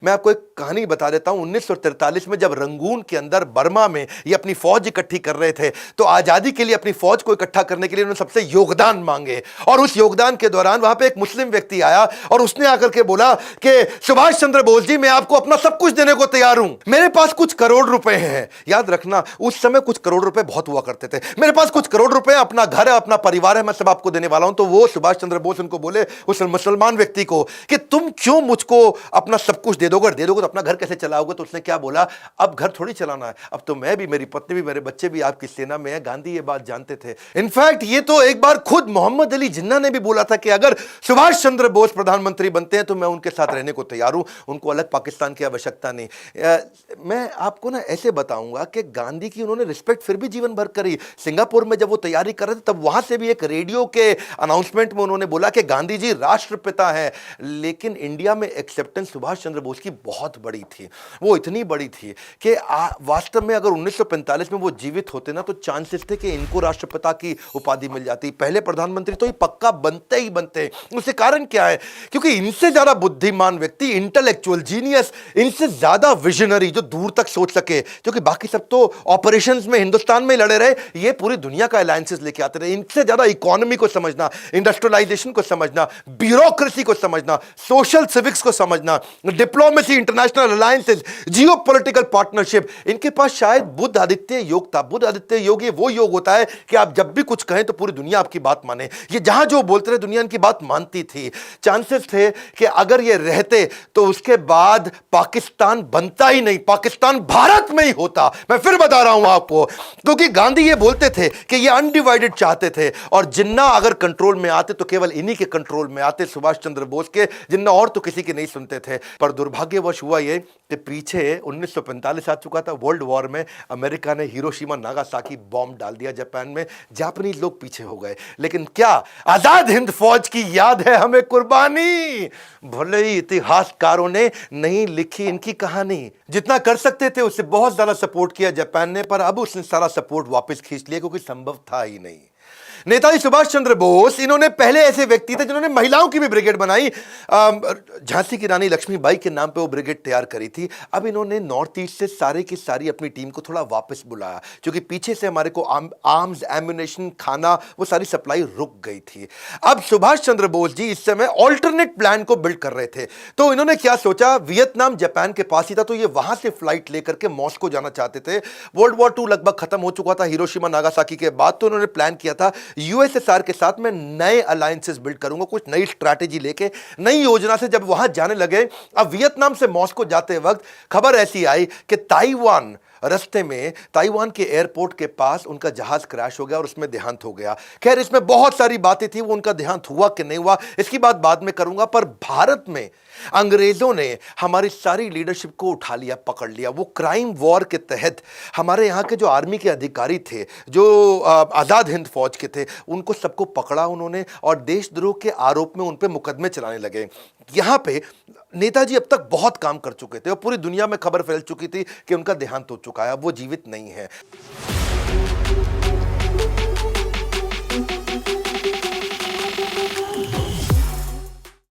मैं आपको एक कहानी बता देता हूं। 1943 में जब रंगून के अंदर बर्मा में ये अपनी फौज इकट्ठी कर रहे थे, तो आजादी के लिए अपनी फौज को इकट्ठा करने के लिए उन्होंने सबसे योगदान मांगे। और उस योगदान के दौरान वहां पे एक मुस्लिम व्यक्ति आया और उसने आकर के बोला कि सुभाष चंद्र बोस जी, मैं आपको अपना सब कुछ देने को तैयार हूं, मेरे पास कुछ करोड़ रुपए हैं। याद रखना, उस समय कुछ करोड़ रुपए बहुत हुआ करते थे। मेरे पास कुछ करोड़ रुपए, अपना घर है, अपना परिवार है, मैं सब आपको देने वाला हूं। तो वो सुभाष चंद्र बोस उनको बोले, उस मुसलमान व्यक्ति को, कि तुम क्यों मुझको अपना सब कुछ दे दोगे तो अपना घर कैसे चलाओगे? तो उसने क्या बोला, अब घर थोड़ी चलाना है, अब तो मैं भी, मेरी पत्नी भी, मेरे बच्चे भी आपकी सेना में है। गांधी ये बात जानते थे। इनफैक्ट ये तो एक बार खुद मोहम्मद अली जिन्ना ने भी बोला था कि अगर सुभाष चंद्र बोस प्रधानमंत्री बनते हैं तो मैं उनके साथ रहने को तैयार हूं, उनको अलग पाकिस्तान की आवश्यकता नहीं। मैं आपको ना ऐसे बताऊंगा कि गांधी की उन्होंने रिस्पेक्ट फिर भी जीवन भर करी। सिंगापुर में जब वो तैयारी कर रहे थे, तब वहां से भी एक रेडियो के अनाउंसमेंट में उन्होंने बोला कि गांधी जी राष्ट्रपिता है। लेकिन इंडिया में एक्सेप्टेंस सुभाष चंद्र बोस की बहुत बड़ी थी। वो इतनी बड़ी थी कि वास्तव में अगर 1945 में वो जीवित होते ना, तो चांसेस थे कि इनको राष्ट्रपिता की उपाधि मिल जाती। पहले प्रधानमंत्री तो ये पक्का बनते ही बनते। उसके कारण क्या है? क्योंकि इनसे ज्यादा बुद्धिमान व्यक्ति, इंटेलेक्चुअल जीनियस, इनसे ज्यादा विजनरी, जो दूर तक सोच सके, क्योंकि बाकी सब तो ऑपरेशंस में हिंदुस्तान में लड़े रहे, ये पूरी दुनिया का अलायंसेस लेके आते रहे। इनसे ज्यादा इकोनॉमी को समझना, इंडस्ट्रियलाइजेशन को समझना, ब्यूरोक्रेसी को समझना, सोशल सिविक्स को समझना, डिप्लोमेसी, इंटरनेशनल अलायंसेस, जियो पॉलिटिकल पार्टनरशिप, इनके पास शायद बुद्ध आदित्य योग था। बुद्ध आदित्य योग ये वो योग होता है कि आप जब भी कुछ कहें तो पूरी दुनिया आपकी बात माने। ये जहां जो बोलते रहे, दुनिया इनकी बात मानती थी। चांसेस थे कि अगर ये रहते तो उसके बाद पाकिस्तान बनता ही नहीं, पाकिस्तान भारत में ही होता। मैं फिर बता रहा हूं आपको, क्योंकि गांधी ये बोलते थे कि ये अनडिवाइडेड चाहते थे, और जिन्ना अगर कंट्रोल में आते तो केवल इन्हीं के कंट्रोल में आते, सुभाष चंद्र बोस के। जिन्ना और तो किसी की नहीं सुनते थे। पर दुर्भाग्यवश हुआ ये कि पीछे 1945 आ चुका था। वर्ल्ड वॉर में अमेरिका ने हिरोशिमा नागासाकी बॉम्ब डाल दिया जापान में। जापानीज लोग पीछे हो गए। लेकिन क्या आजाद हिंद फौज की याद है हमें कुर्बानी? भले ही इतिहासकारों ने नहीं लिखी इनकी कहानी। जितना कर सकते थे उससे बहुत ज्यादा सपोर्ट किया जापान ने, पर अब उसने सारा सपोर्ट वापस खींच लिया, क्योंकि संभव था ही नहीं। नेताजी सुभाष चंद्र बोस, इन्होंने पहले ऐसे व्यक्ति थे जिन्होंने महिलाओं की भी ब्रिगेड बनाई। झांसी की रानी लक्ष्मीबाई के नाम पे वो ब्रिगेड तैयार करी थी। अब इन्होंने नॉर्थ ईस्ट से सारे की सारी अपनी टीम को थोड़ा वापस बुलाया, क्योंकि पीछे से हमारे को आर्म्स, एम्युनिशन, खाना, वो सारी सप्लाई रुक गई थी। अब सुभाष चंद्र बोस जी इस समय ऑल्टरनेट प्लान को बिल्ड कर रहे थे। तो इन्होंने क्या सोचा, वियतनाम जापान के पास ही था, तो ये वहां से फ्लाइट लेकर के मॉस्को जाना चाहते थे। वर्ल्ड वॉर 2 लगभग खत्म हो चुका था हिरोशिमा नागासाकी के बाद। तो उन्होंने प्लान किया था, यूएसएसआर के साथ मैं नए अलायंसेस बिल्ड करूंगा, कुछ नई स्ट्रैटेजी लेके, नई योजना से। जब वहां जाने लगे, अब वियतनाम से मॉस्को जाते वक्त खबर ऐसी आई कि ताइवान, रास्ते में ताइवान के एयरपोर्ट के पास उनका जहाज क्रैश हो गया और उसमें देहांत हो गया। खैर, इसमें बहुत सारी बातें थी, वो उनका देहांत हुआ कि नहीं हुआ इसकी बात बाद में करूंगा। पर भारत में अंग्रेजों ने हमारी सारी लीडरशिप को उठा लिया, पकड़ लिया। वो क्राइम वॉर के तहत हमारे यहाँ के जो आर्मी के अधिकारी थे, जो आजाद हिंद फौज के थे, उनको सबको पकड़ा उन्होंने, और देशद्रोह के आरोप में उन पे मुकदमे चलाने लगे। यहाँ पे नेताजी अब तक बहुत काम कर चुके थे और पूरी दुनिया में खबर फैल चुकी थी कि उनका देहांत हो चुका है, अब वो जीवित नहीं है।